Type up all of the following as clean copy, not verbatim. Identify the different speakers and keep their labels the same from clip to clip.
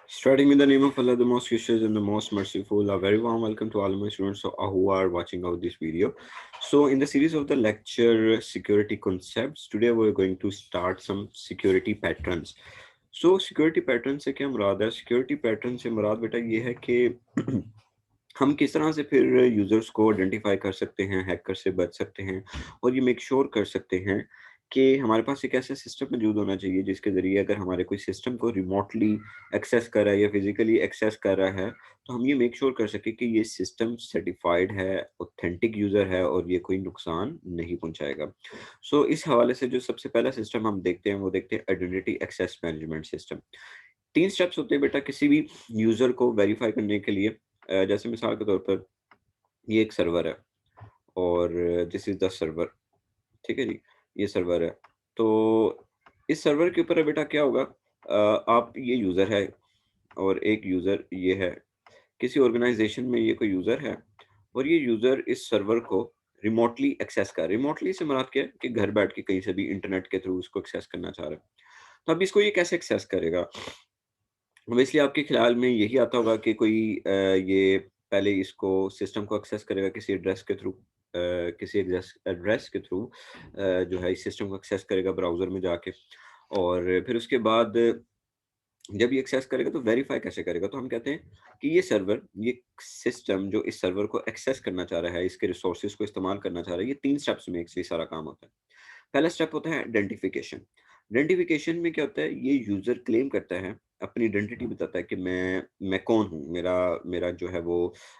Speaker 1: Starting with the name of Allah, the most gracious and the most merciful. A very warm welcome to all my students who are watching out this video. So, in the series of the lecture security concepts, today we're going to start some security patterns. So, security patterns से क्या मुराद है? Security pattern से मुराद बेटा ये है कि हम किस तरह से फिर यूजर्स को आइडेंटिफाई कर सकते हैं, हैकर से बच सकते हैं और ये मेक श्योर कर सकते हैं कि हमारे पास एक ऐसा सिस्टम मौजूद होना चाहिए जिसके ज़रिए अगर हमारे कोई सिस्टम को रिमोटली एक्सेस कर रहा है या फिज़िकली एक्सेस कर रहा है, तो हम ये मेक श्योर कर सकें कि ये सिस्टम सर्टिफाइड है, ऑथेंटिक यूज़र है और ये कोई नुकसान नहीं पहुँचाएगा। सो इस हवाले से जो सबसे पहला सिस्टम हम देखते हैं, वो देखते हैं identity access management system. 3 steps होते हैं बेटा किसी भी यूज़र को वेरीफ़ाई करने के लिए। जैसे मिसाल के तौर पर ये एक सर्वर है और दिस इज़ द सर्वर, ठीक है जी? ये सर्वर है। तो इस सर्वर के ऊपर बेटा क्या होगा, आप ये यूज़र है और एक यूज़र ये है। किसी ऑर्गेनाइज़ेशन में ये कोई यूज़र है और ये यूज़र इस सर्वर को रिमोटली एक्सेस कर रिमोटली से मुराद क्या है कि घर बैठ के कहीं से भी इंटरनेट के थ्रू उसको एक्सेस करना चाह रहा है। तो अब इसको ये कैसे एक्सेस करेगा? ऑब्वियसली आपके ख़्याल में यही आता होगा कि कोई ये पहले इसको सिस्टम को एक्सेस करेगा किसी एड्रेस के थ्रू, किसी एड्रेस एड्रेस के थ्रू जो है इस सिस्टम को एक्सेस करेगा ब्राउज़र में जाके और फिर उसके बाद जब ये एक्सेस करेगा तो वेरीफ़ाई कैसे करेगा? तो हम कहते हैं कि ये सर्वर, ये सिस्टम जो इस सर्वर को एक्सेस करना चाह रहा है, इसके रिसोर्सेज़ को इस्तेमाल करना चाह रहा है, ये 3 स्टेप्स में एक्चुअली सारा काम होता है। पहला स्टेप होता है आइडेंटिफिकेशन। आइडेंटिफिकेशन में क्या होता है, ये यूज़र क्लेम करता है, अपनी आइडेंटिटी बताता है कि मैं कौन हूँ, मेरा मेरा जो है वो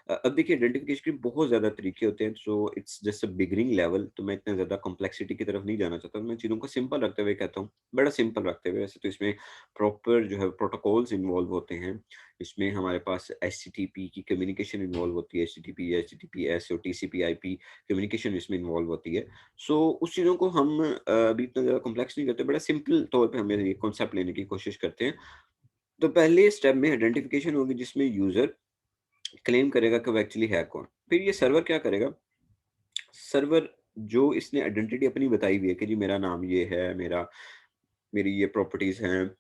Speaker 1: अब देखिए आइडेंटिफिकेशन के बहुत ज़्यादा तरीके होते हैं, so it's just a beginning level, तो मैं इतना ज़्यादा कॉम्प्लेक्सिटी की तरफ नहीं जाना चाहता, मैं चीज़ों को सिंपल रखते हुए कहता हूँ, बड़ा सिंपल रखते हुए। वैसे तो इसमें प्रॉपर जो है प्रोटोकॉल्स इन्वॉल्व होते हैं, इसमें हमारे पास एचटीटीपी की कम्युनिकेशन इन्वॉल्व होती है, एचटीटीपी, एचटीटीपीएस और टीसीपी आईपी कम्युनिकेशन इसमें इन्वॉल्व होती है। सो उस चीज़ों को हम अभी इतना ज़्यादा कॉम्प्लेक्स नहीं करते, बड़ा सिंपल तौर पे हम ये कॉन्सेप्ट लेने की कोशिश करते हैं। तो पहले स्टेप में आइडेंटिफिकेशन होगी जिसमें यूज़र क्लेम करेगा कि वो एक्चुअली है कौन। फिर ये सर्वर क्या करेगा, सर्वर जो इसने आइडेंटिटी अपनी बताई हुई है कि जी मेरा नाम ये है, मेरी ये प्रॉपर्टीज़ हैं,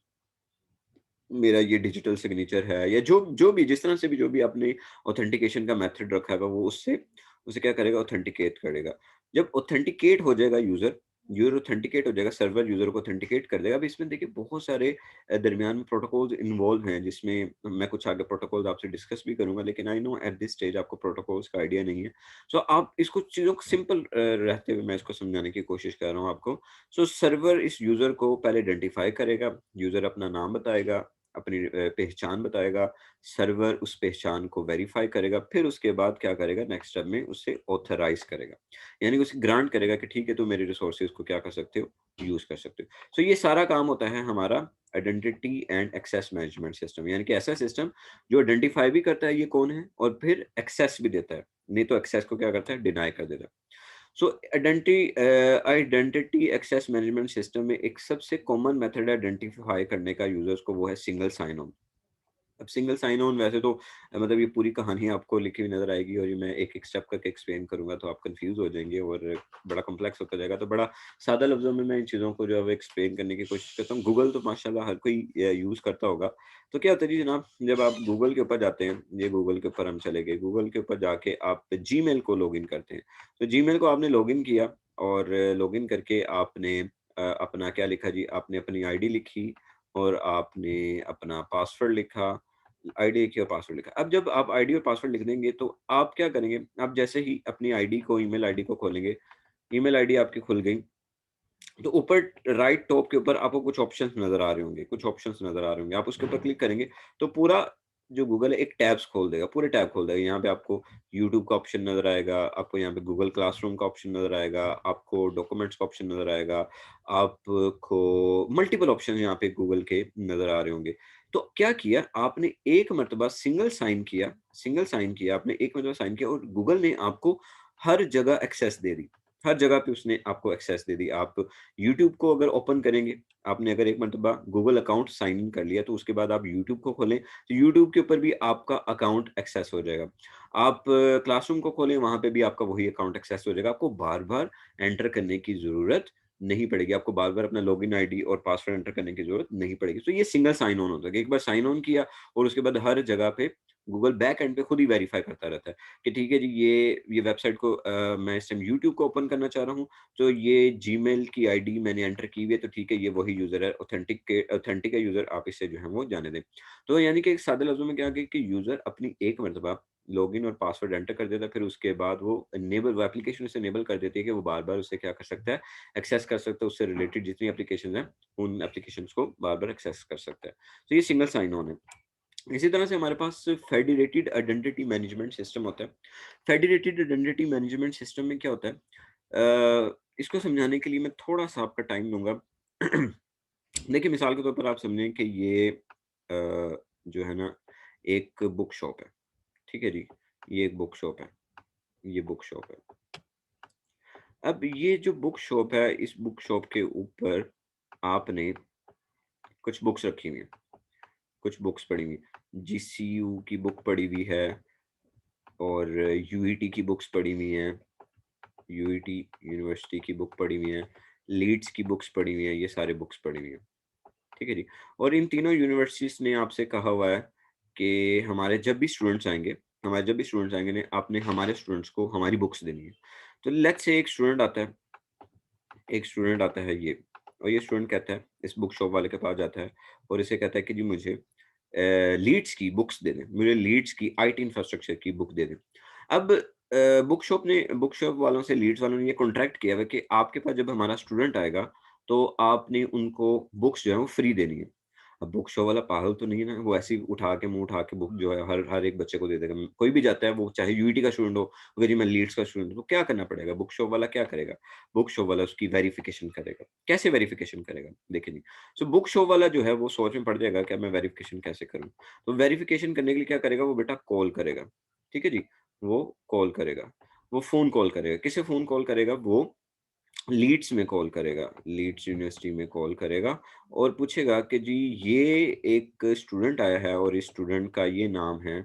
Speaker 1: मेरा ये डिजिटल सिग्नेचर है या जो जो भी जिस तरह से भी जो भी आपने ऑथेंटिकेशन का मेथड रखा है वो उससे उसे क्या करेगा, ऑथेंटिकेट करेगा। जब ऑथेंटिकेट हो जाएगा यूज़र ऑथेंटिकेट हो जाएगा, सर्वर यूज़र को ऑथेंटिकेट कर देगा। अब इसमें देखिए बहुत सारे दरमियान में प्रोटोकॉल्स इन्वॉल्व हैं जिसमें मैं कुछ आगे प्रोटोकॉल्स आपसे डिस्कस भी करूँगा, लेकिन I know at this stage आपको प्रोटोकॉल्स का आइडिया नहीं है। सो आप इसको चीज़ों को सिंपल रहते हुए मैं इसको समझाने की कोशिश कर रहा हूँ आपको। सो सर्वर इस यूज़र को पहले आइडेंटिफाई करेगा, यूज़र अपना नाम बताएगा, अपनी पहचान बताएगा, सर्वर उस पहचान को वेरीफ़ाई करेगा, फिर उसके बाद क्या करेगा, नेक्स्ट स्टेप में उसे ऑथराइज़ करेगा। यानी कि उसे ग्रांट करेगा कि ठीक है, तुम मेरे रिसोर्सेज़ को क्या कर सकते हो, यूज़ कर सकते हो। सो ये सारा काम होता है हमारा identity and access management system, यानी कि ऐसा सिस्टम जो आइडेंटिफ़ाई भी करता है ये कौन है और फिर एक्सेस भी देता है। नहीं तो एक्सेस को क्या करता है, डिनाई कर देता है। सो आइडेंटिटी एक्सेस मैनेजमेंट सिस्टम में एक सबसे कॉमन मेथड है आइडेंटिफाई करने का यूजर्स को, वो है सिंगल साइन ऑन। अब सिंगल साइन ऑन वैसे तो मतलब ये पूरी कहानी आपको लिखी हुई नज़र आएगी और ये मैं एक-एक स्टेप करके एक्सप्लेन करूँगा तो आप कन्फ्यूज़ हो जाएँगे और बड़ा कॉम्प्लेक्स होता जाएगा। तो बड़ा सादा लफ्ज़ों में मैं इन चीज़ों को जो है वो एक्सप्लेन करने की कोशिश करता हूँ। गूगल तो माशाल्लाह हर कोई यूज़ करता होगा। तो क्या होता है जी जनाब, जब आप गूगल के ऊपर जाते हैं, ये गूगल के ऊपर हम चले गए, गूगल के ऊपर जाके आप जीमेल को लॉगिन करते हैं। तो जीमेल को आपने लॉगिन किया और लॉगिन करके आपने अपना क्या लिखा जी, आपने अपनी आईडी लिखी और आपने अपना पासवर्ड लिखा, आईडी की और पासवर्ड लिखा। अब जब आप आईडी और पासवर्ड लिख देंगे तो आप क्या करेंगे, आप जैसे ही अपनी आईडी को ईमेल आईडी को खोलेंगे, ईमेल आईडी आपकी खुल गई, तो ऊपर राइट टॉप के ऊपर आपको कुछ ऑप्शंस नज़र आ रहे होंगे, कुछ ऑप्शंस नज़र आ रहे होंगे। आप उसके ऊपर क्लिक करेंगे तो पूरा जो गूगल है एक टैब्स खोल देगा, पूरे टैब खोल देगा। यहाँ पे आपको यूट्यूब का ऑप्शन नज़र आएगा, आपको यहाँ पे गूगल क्लासरूम का ऑप्शन नज़र आएगा, आपको डॉक्यूमेंट्स का ऑप्शन नज़र आएगा, आपको मल्टीपल ऑप्शन यहाँ पे गूगल के नज़र आ रहे होंगे। तो क्या किया आपने, एक मर्तबा सिंगल साइन किया, आपने एक मर्तबा साइन किया और गूगल ने आपको हर जगह एक्सेस दे दी। हर जगह पे उसने आपको एक्सेस दे दी। आप यूट्यूब को अगर ओपन करेंगे, आपने अगर एक मर्तबा गूगल अकाउंट साइन इन कर लिया, तो उसके बाद आप यूट्यूब को खोलें, तो यूट्यूब के ऊपर भी आपका अकाउंट एक्सेस हो जाएगा। आप क्लासरूम को खोलें, वहाँ पे भी आपका वही अकाउंट एक्सेस हो जाएगा। आपको बार-बार एंटर करने की ज़रूरत नहीं पड़ेगी, आपको बार बार अपना लॉगिन आईडी और पासवर्ड एंटर करने की जरूरत नहीं पड़ेगी। तो ये सिंगल साइन ऑन होता है कि एक बार साइन ऑन किया और उसके बाद हर जगह पे गूगल बैक एंड पे खुद ही वेरीफाई करता रहता है कि ठीक है जी, ये वेबसाइट को मैं इस टाइम यूट्यूब को ओपन करना चाह रहा हूँ, तो ये जीमेल की आईडी मैंने एंटर की हुई है, तो ठीक है ये वही यूजर है, ऑथेंटिक है यूजर, आप इससे जो है वो जाने दें। तो यानी कि एक सादे लफ्जों में क्या कि यूजर अपनी एक मरतबा लॉगिन और पासवर्ड एंटर कर देता है, फिर उसके बाद वो इनेबल, वो एप्लीकेशन उसे इनेबल कर देती है कि वो बार बार उससे क्या कर सकता है, एक्सेस कर सकता है, उससे रिलेटेड जितनी एप्लीकेशन है उन एप्लीकेशन को बार बार एक्सेस कर सकता है। तो ये सिंगल साइन ऑन है। इसी तरह से हमारे पास फेडरेटेड आइडेंटिटी मैनेजमेंट सिस्टम होता है। फेडरेटेड आइडेंटिटी मैनेजमेंट सिस्टम में क्या होता है, इसको समझाने के लिए मैं थोड़ा सा आपका टाइम लूंगा। देखिए, मिसाल के तौर पर आप समझें कि ये जो है ना, एक बुक शॉप है। ठीक है जी, ये एक बुक शॉप है, ये बुक शॉप है। अब ये जो बुक शॉप है, इस बुक शॉप के ऊपर आपने कुछ बुक्स रखी हुई हैं, कुछ बुक्स पड़ी हुई हैं। जीसीयू की बुक पड़ी हुई है और यूईटी की बुक्स पड़ी हुई हैं, यूईटी यूनिवर्सिटी की बुक पड़ी हुई हैं, लीड्स की बुक्स पड़ी हुई हैं, ये सारे बुक्स पड़ी हुई हैं। ठीक है जी। और इन तीनों यूनिवर्सिटीज़ ने आपसे कहा हुआ है कि हमारे जब भी स्टूडेंट्स आएँगे ने आपने हमारे स्टूडेंट्स को हमारी बुक्स देनी है। तो लेट्स से एक स्टूडेंट आता है ये, और ये स्टूडेंट कहता है, इस बुक शॉप वाले के पास जाता है और इसे कहता है कि जी मुझे लीड्स की बुक्स दे दें, मुझे लीड्स की आईटी इंफ्रास्ट्रक्चर की बुक दे दें। अब बुक शॉप वालों से, लीड्स वालों ने ये कॉन्ट्रैक्ट किया हुआ है कि आपके पास जब हमारा स्टूडेंट आएगा, तो आपने उनको बुक्स जो है वो फ्री देनी है। अब बुक शॉप वाला पागल तो नहीं है ना, वो ऐसे ही मुँह उठा के बुक जो है हर हर एक बच्चे को दे देगा। कोई भी जाता है, वो चाहे यूईटी का स्टूडेंट हो, अगर जी मैं लीड्स का स्टूडेंट हूँ, तो क्या करना पड़ेगा? बुक शॉप वाला क्या करेगा? बुक शॉप वाला उसकी वेरिफिकेशन करेगा। कैसे वेरिफिकेशन करेगा? देखिए जी, सो बुक शॉप वाला जो है वो सोच में पड़ जाएगा कि अब मैं वेरिफिकेशन कैसे करूँ? तो वेरिफिकेशन करने के लिए क्या करेगा? वो बेटा कॉल करेगा। ठीक है जी? वो कॉल करेगा। वो फ़ोन कॉल करेगा। किसे फ़ोन कॉल करेगा? वो लीड्स में कॉल करेगा, लीड्स यूनिवर्सिटी में कॉल करेगा और पूछेगा कि जी ये एक स्टूडेंट आया है और इस स्टूडेंट का ये नाम है,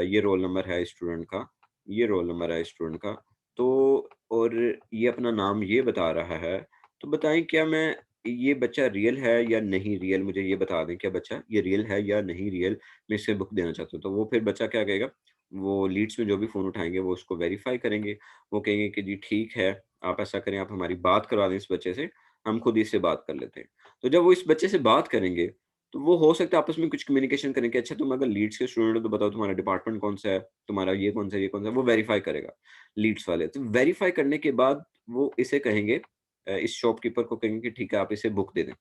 Speaker 1: ये रोल नंबर है स्टूडेंट का, ये रोल नंबर है स्टूडेंट का, तो और ये अपना नाम ये बता रहा है, तो बताएँ क्या मैं, ये बच्चा रियल है या नहीं रियल, मुझे ये बता दें, क्या बच्चा ये रियल है या नहीं रियल, मैं इसे बुक देना चाहता हूँ। तो वो फिर बच्चा क्या कहेगा, वो लीड्स में जो भी फ़ोन उठाएँगे वो उसको वेरीफ़ाई करेंगे, वो कहेंगे कि जी ठीक है, आप ऐसा करें, आप हमारी बात करवा दें इस बच्चे से, हम खुद ही इससे बात कर लेते हैं। तो जब वो इस बच्चे से बात करेंगे, तो वो हो सकता है आपस में कुछ कम्युनिकेशन करें कि अच्छा तुम अगर लीड्स के स्टूडेंट हो तो बताओ तुम्हारा डिपार्टमेंट कौन-सा है, तुम्हारा ये कौन-सा है, ये कौन-सा है, वो वेरीफ़ाई करेगा, लीड्स वाले। तो वेरीफ़ाई करने के बाद वो इसे कहेंगे, इस शॉपकीपर को कहेंगे कि ठीक है आप इसे बुक दे दें।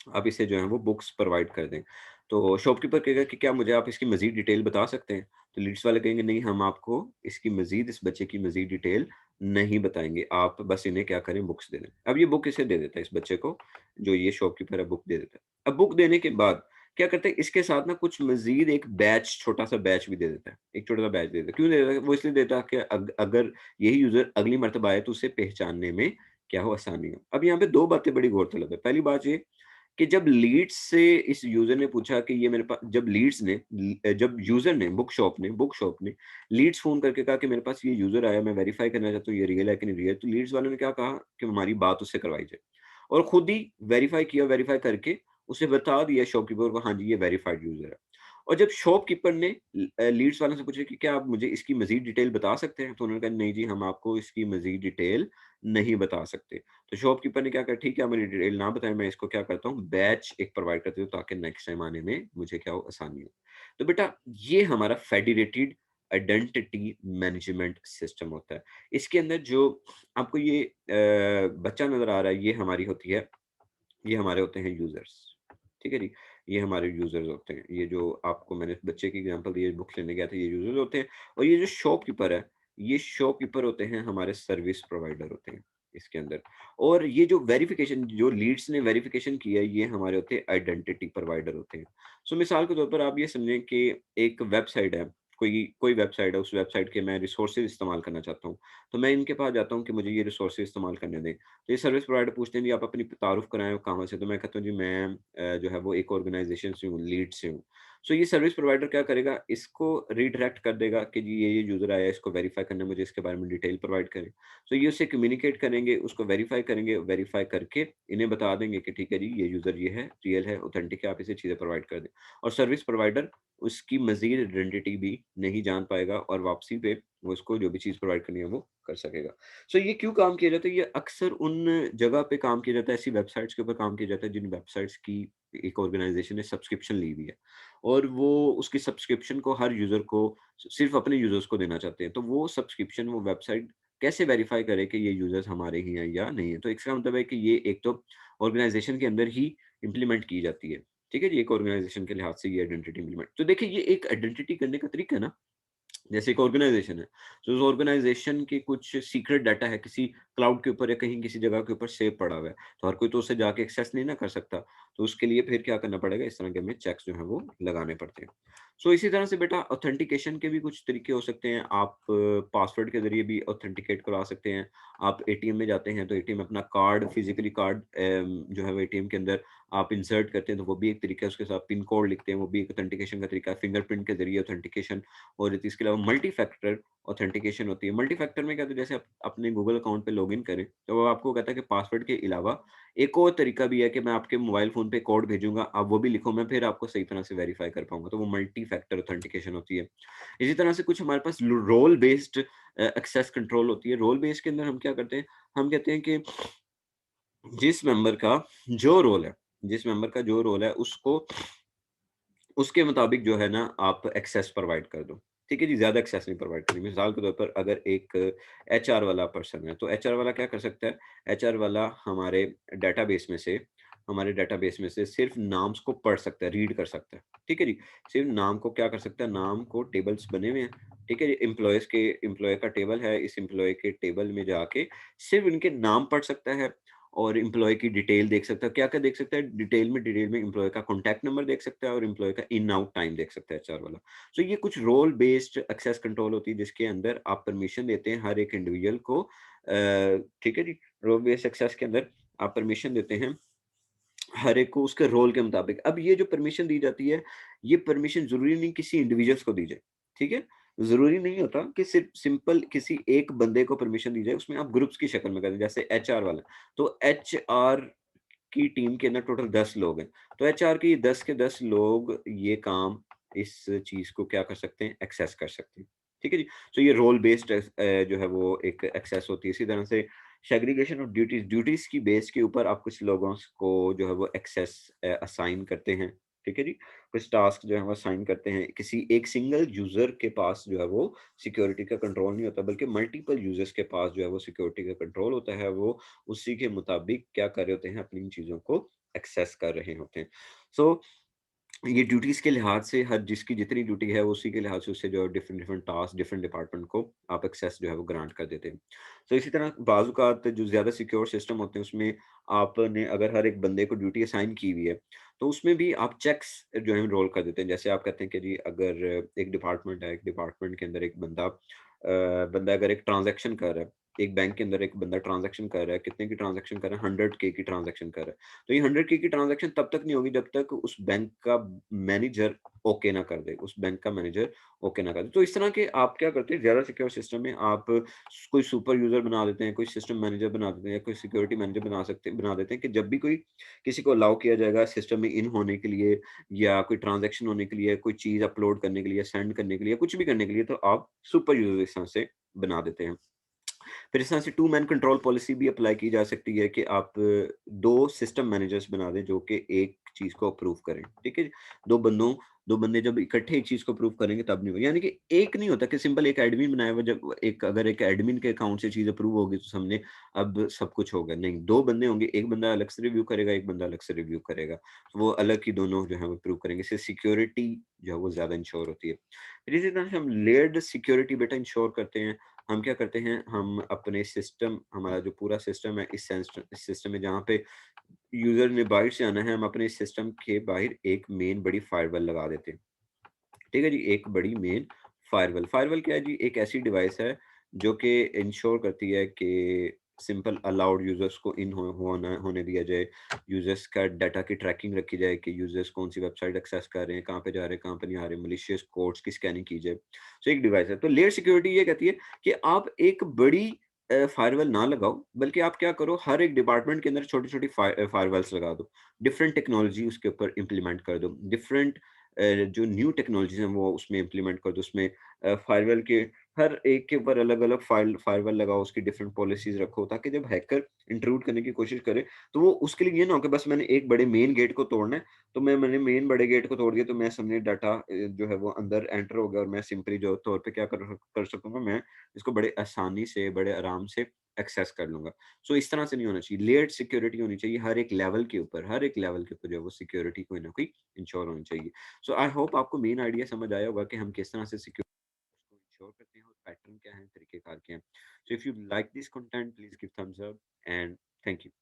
Speaker 1: आप इसे जो है वो बुक्स प्रोवाइड कर दें। तो शॉपकीपर कहेगा कि क्या मुझे आप इसकी मज़ीद डिटेल बता सकते हैं? तो लीड्स वाले कहेंगे नहीं, हम आपको इसकी मज़ीद, इस बच्चे की मज़ीद डिटेल नहीं बताएँगे। आप बस इन्हें क्या करें, बुक्स दे दें। अब ये बुक इसे दे देता है, इस बच्चे को, जो ये शॉपकीपर है बुक दे देता है। अब बुक देने के बाद क्या करता है, इसके साथ ना कुछ मज़ीद एक बैच, छोटा-सा बैच भी दे देता है। एक छोटा-सा बैच दे देता है। क्यों दे देता है? वो इसलिए देता है कि अगर यही यूज़र अगली मर्तबा आए तो उसे पहचानने में क्या हो, आसानी हो। अब यहाँ पे 2 बातें बड़ी गौरतलब है। पहली बात ये कि जब लीड्स से इस यूज़र ने पूछा कि ये मेरे पास, जब यूज़र ने, बुक शॉप ने लीड्स फ़ोन करके कहा कि मेरे पास ये यूज़र आया, मैं वेरीफ़ाई करना चाहता हूँ ये रियल है कि नहीं रियल, तो लीड्स वालों ने क्या कहा कि हमारी बात उससे करवाई जाए। और खुद ही वेरीफ़ाई किया, वेरीफ़ाई करके उसे बता दिया शॉपकीपर को, हाँ जी, ये वेरिफाइड यूज़र है। और जब शॉपकीपर ने लीड्स वालों से पूछा कि क्या आप मुझे इसकी मज़ीद डिटेल बता सकते हैं? तो उन्होंने कहा नहीं जी, हम आपको इसकी मज़ीद डिटेल नहीं बता सकते। तो शॉपकीपर ने क्या कहा, ठीक है आप मुझे डिटेल ना बताएँ, मैं इसको क्या करता हूँ, बैच एक प्रोवाइड करती हूँ ताकि नेक्स्ट टाइम आने में मुझे क्या हो, आसानी हो। तो बेटा ये हमारा फेडरेटेड आइडेंटिटी मैनेजमेंट सिस्टम होता है। इसके अंदर जो आपको ये बच्चा नज़र आ रहा है, ये हमारे होते हैं यूज़र्स। ठीक है जी? ये हमारे यूज़र्स होते हैं। ये जो आपको मैंने बच्चे की एग्ज़ाम्पल दी है, बुक्स लेने गया था, ये यूज़र्स होते हैं। और ये जो शॉपकीपर है, ये शॉपकीपर होते हैं, हमारे सर्विस प्रोवाइडर होते हैं इसके अंदर। और ये जो वेरिफ़िकेशन, जो लीड्स ने वेरिफ़िकेशन की है, ये हमारे होते हैं आइडेंटिटी प्रोवाइडर होते हैं। सो मिसाल के तौर पर आप ये समझें कि एक वेबसाइट है, कोई कोई वेबसाइट है, उस वेबसाइट के मैं रिसोर्सेज इस्तेमाल करना चाहता हूँ, तो मैं इनके पास जाता हूँ कि मुझे ये रिसोर्सेज इस्तेमाल करने दें। तो ये सर्विस प्रोवाइडर पूछते हैं जी आप अपनी तारुफ कराएँ, कहाँ से? तो मैं कहता हूँ जी मैं जो है वो एक ऑर्गेनाइजेशन से हूँ, लीड से हूँ। सो ये सर्विस प्रोवाइडर क्या करेगा, इसको रीडायरेक्ट कर देगा कि जी ये यूज़र आया है, इसको वेरीफाई करना है, मुझे इसके बारे में डिटेल प्रोवाइड करें। सो ये उससे कम्युनिकेट करेंगे, उसको वेरीफाई करेंगे, वेरीफाई करके इन्हें बता देंगे कि ठीक है जी, ये यूज़र ये है, रियल है, ऑथेंटिक है, आप इसे चीज़ें प्रोवाइड कर दें। और सर्विस प्रोवाइडर उसकी मज़ीद आइडेंटिटी भी नहीं जान पाएगा और वापसी पे वो उसको जो भी चीज़ प्रोवाइड करनी है वो कर सकेगा। सो ये क्यों काम किया जाता है? ये अक्सर उन जगह पे काम किया जाता है, ऐसी वेबसाइट्स के ऊपर काम किया जाता है जिन वेबसाइट्स की एक ऑर्गेनाइज़ेशन ने सब्सक्रिप्शन ली हुई है और वो उसकी सब्सक्रिप्शन को हर यूज़र को सिर्फ़ अपने यूज़र्स को देना चाहते हैं। तो वो सब्सक्रिप्शन वो वेबसाइट कैसे वेरीफ़ाई करे कि ये यूज़र्स हमारे ही हैं या नहीं है? तो इसका मतलब है कि ये एक तो ऑर्गेनाइज़ेशन के अंदर ही इम्प्लीमेंट की जाती है। ठीक है जी? एक ऑर्गेनाइज़ेशन के लिहाज से ये आइडेंटिटी इम्प्लीमेंट तो देखिए ये एक आइडेंटिटी करने का तरीका है ना, जैसे एक ऑर्गेनाइज़ेशन है, तो उस ऑर्गेनाइज़ेशन के कुछ सीक्रेट डाटा है किसी क्लाउड के ऊपर या कहीं किसी जगह के ऊपर सेव पड़ा हुआ है, तो हर कोई तो उसे जाके एक्सेस नहीं ना कर सकता। तो उसके लिए फिर क्या करना पड़ेगा, इस तरह के हमें चेक्स जो हैं वो लगाने पड़ते हैं। सो इसी तरह से बेटा ऑथेंटिकेशन के भी कुछ तरीके हो सकते हैं। आप पासवर्ड के ज़रिए भी ऑथेंटिकेट करवा सकते हैं। आप एटीएम में जाते हैं, तो एटीएम में अपना कार्ड फिज़िकली कार्ड जो है वो एटीएम के अंदर आप इंसर्ट करते हैं, तो वो भी एक तरीका है। उसके साथ पिन कोड लिखते हैं, वो भी एक ऑथेंटिकेशन का तरीका है। फिंगरप्रिंट के ज़रिए ऑथेंटिकेशन और इसके अलावा मल्टी फैक्टर ऑथेंटिकेशन होती है। मल्टी फैक्टर में क्या होता है, जैसे आप अपने गूगल अकाउंट पे लॉगिन करें, तो वो आपको कहता है कि पासवर्ड के अलावा एक और तरीका भी है कि मैं आपके मोबाइल फ़ोन पे कोड भेजूँगा, आप वो भी लिखो, मैं फिर आपको सही तरह से वेरीफ़ाई कर पाऊँगा, तो वो मल्टी फैक्टर ऑथेंटिकेशन होती है। इसी तरह से कुछ हमारे पास लो रोल बेस्ड एक्सेस कंट्रोल होती है। रोल बेस्ड के अंदर हम क्या करते हैं, हम कहते हैं कि जिस मेंबर का जो रोल है जिस मेंबर का जो रोल है उसको उसके मुताबिक जो है ना आप एक्सेस प्रोवाइड कर दो। ठीक है जी, ज़्यादा एक्सेस नहीं प्रोवाइड करनी। मिसाल के तौर पर अगर एक एचआर वाला पर्सन है, तो एचआर वाला क्या कर सकता है? एचआर वाला हमारे डेटाबेस में से सिर्फ़ नाम्स को पढ़ सकता है, रीड कर सकता है। ठीक है जी? सिर्फ़ नाम को क्या कर सकता है? नाम को टेबल्स बने हुए हैं। ठीक है जी? एम्प्लॉयी का टेबल है, इस एम्प्लॉयी के टेबल में जाके सिर्फ़ इनके नाम पढ़ सकता है और एम्प्लॉयी की डिटेल देख सकता है। क्या-क्या देख सकता है? डिटेल में एम्प्लॉयी का कॉन्टैक्ट नंबर देख सकता है और एम्प्लॉयी का इन आउट टाइम देख सकता है एचआर वाला। सो ये कुछ रोल बेस्ड एक्सेस कंट्रोल होती है जिसके अंदर आप परमिशन देते हैं हर एक इंडिविजुअल को ठीक है जी? रोल बेस्ड एक्सेस के अंदर आप परमिशन देते हैं हर एक को उसके रोल के मुताबिक। अब ये जो परमिशन दी जाती है, ये परमिशन ज़रूरी नहीं किसी इंडिविजुअल्स को दी जाए, ठीक है? ज़रूरी नहीं होता कि सिर्फ़ सिंपल किसी एक बंदे को परमिशन दी जाए, उसमें आप ग्रुप्स की शक्ल में कर दें, जैसे एचआर वाला। तो एचआर की टीम के अंदर टोटल 10 लोग हैं, तो एचआर के 10 के 10 लोग ये काम, इस चीज़ को क्या कर सकते हैं, एक्सेस कर सकते हैं। ठीक है जी? तो ये रोल बेस्ड जो है वो एक एक्सेस होती है। इसी तरह से सेग्रीगेशन ऑफ ड्यूटीज़ की बेस के ऊपर आप कुछ लोगों को जो है वो एक्सेस असाइन करते हैं। ठीक है जी? कुछ टास्क जो है वो असाइन करते हैं। किसी एक सिंगल यूज़र के पास जो है वो सिक्योरिटी का कंट्रोल नहीं होता, बल्कि मल्टीपल यूज़र्स के पास जो है वो सिक्योरिटी का कंट्रोल होता है। वो उसी के मुताबिक क्या कर रहे होते हैं, अपनी इन चीज़ों को एक्सेस कर रहे होते हैं। सो ये ड्यूटीज़ के लिहाज से हर जिसकी जितनी ड्यूटी है उसी के लिहाज से उससे जो है different different task different department को आप एक्सेस जो है वो ग्रांट कर देते हैं। तो इसी तरह बाज़ औक़ात जो ज़्यादा सिक्योर सिस्टम होते हैं उसमें आपने अगर हर एक बंदे को ड्यूटी असाइन की हुई है, तो उसमें भी आप चेक्स जो है रोल कर देते हैं। जैसे आप कहते हैं कि जी अगर एक डिपार्टमेंट है, एक डिपार्टमेंट के अंदर एक बंदा अगर एक ट्रांज़ैक्शन कर रहा है, एक बैंक के अंदर एक बंदा ट्रांज़ैक्शन कर रहा है, कितने की ट्रांज़ैक्शन कर रहा है? 100 के की ट्रांज़ैक्शन कर रहा है। तो ये 100 के की ट्रांज़ैक्शन तब तक नहीं होगी जब तक उस बैंक का मैनेजर ओके ना कर दे, उस बैंक का मैनेजर ओके ना कर दे। तो इस तरह के आप क्या करते हैं, ज़्यादा सिक्योर सिस्टम में आप कोई सुपर यूज़र बना देते हैं, कोई सिस्टम मैनेजर बना देते हैं, कोई सिक्योरिटी मैनेजर बना देते हैं कि जब भी कोई किसी को अलाउ किया जाएगा सिस्टम में इन होने के लिए या कोई ट्रांज़ैक्शन होने के लिए, कोई चीज़ अपलोड करने के लिए, सेंड करने के लिए, कुछ भी करने के लिए, तो आप सुपर यूज़र इस तरह से बना देते हैं। फिर इस तरह से टू मैन कंट्रोल पॉलिसी भी अप्लाई की जा सकती है कि आप 2 सिस्टम मैनेजर्स बना दें जो कि एक चीज़ को अप्रूव करें, ठीक है? 2 बंदों 2 बंदे जब इकट्ठे एक चीज़ को अप्रूव करेंगे तब नहीं होगा। यानी कि एक नहीं होता कि सिंपल एक एडमिन बनाया हुआ, जब एक अगर एक एडमिन के अकाउंट से चीज़ अप्रूव होगी तो हमने अब सब कुछ हो गया। नहीं, 2 बंदे होंगे, एक बंदा अलग से रिव्यू करेगा, एक बंदा अलग से रिव्यू करेगा। तो वो अलग ही दोनों जो है वो अप्रूव करेंगे। इससे सिक्योरिटी जो है वो ज़्यादा इंश्योर होती है। फिर इसी तरह से हम लेयर्ड सिक्योरिटी बेटा इंश्योर करते हैं। हम क्या करते हैं, हम अपने सिस्टम हमारा जो पूरा सिस्टम है इस सिस्टम में जहाँ पे यूज़र ने बाहर से आना है, हम अपने सिस्टम के बाहर एक मेन बड़ी फायरवॉल लगा देते हैं। ठीक है जी? एक बड़ी मेन फायरवॉल फायरवॉल क्या है जी, एक ऐसी डिवाइस है जो कि इंश्योर करती है कि सिंपल अलाउड यूजर्स को होने दिया जाए, यूजर्स का डाटा की ट्रैकिंग रखी जाए कि यूजर्स कौन सी वेबसाइट एक्सेस कर रहे हैं, कहाँ पे जा रहे हैं, कहाँ पे नहीं आ रहे, मलिशियस कोड्स की स्कैनिंग की जाए। सो एक डिवाइस है। तो लेयर सिक्योरिटी ये कहती है कि आप एक बड़ी फायरवॉल ना लगाओ, बल्कि आप क्या करो, हर एक डिपार्टमेंट के अंदर छोटी छोटी फायरवॉल्स लगा दो, डिफरेंट टेक्नोलॉजी उसके ऊपर इम्प्लीमेंट कर दो, डिफरेंट जो न्यू टेक्नोलॉजीज हैं वो उसमें इम्प्लीमेंट कर दो। उसमें फायरवॉल के हर एक के ऊपर अलग-अलग फायरवॉल लगाओ, उसकी डिफरेंट पॉलिसीज़ रखो, ताकि जब हैकर इंट्रूड करने की कोशिश करे, तो वो उसके लिए ये ना हो कि बस मैंने एक बड़े मेन गेट को तोड़ना है, तो मैंने मेन बड़े गेट को तोड़ दिया, तो मैं समझे डाटा जो है वो अंदर एंटर हो गया, और मैं सिंपली जो तौर पे क्या कर सकूँगा, मैं इसको बड़े आसानी से, बड़े आराम से एक्सेस कर लूँगा। सो इस तरह से नहीं होना चाहिए, लेयर्ड सिक्योरिटी होनी चाहिए हर एक लेवल के ऊपर, हर एक लेवल के ऊपर जो है वो सिक्योरिटी कोई ना कोई इंश्योर होनी चाहिए। सो आई होप आपको मेन आइडिया समझ आया होगा कि हम किस तरह से उसको इंश्योर करते हैं और पैटर्न क्या है, तरीकेकार क्या हैं। So if you like this content please give Thums up and thank you.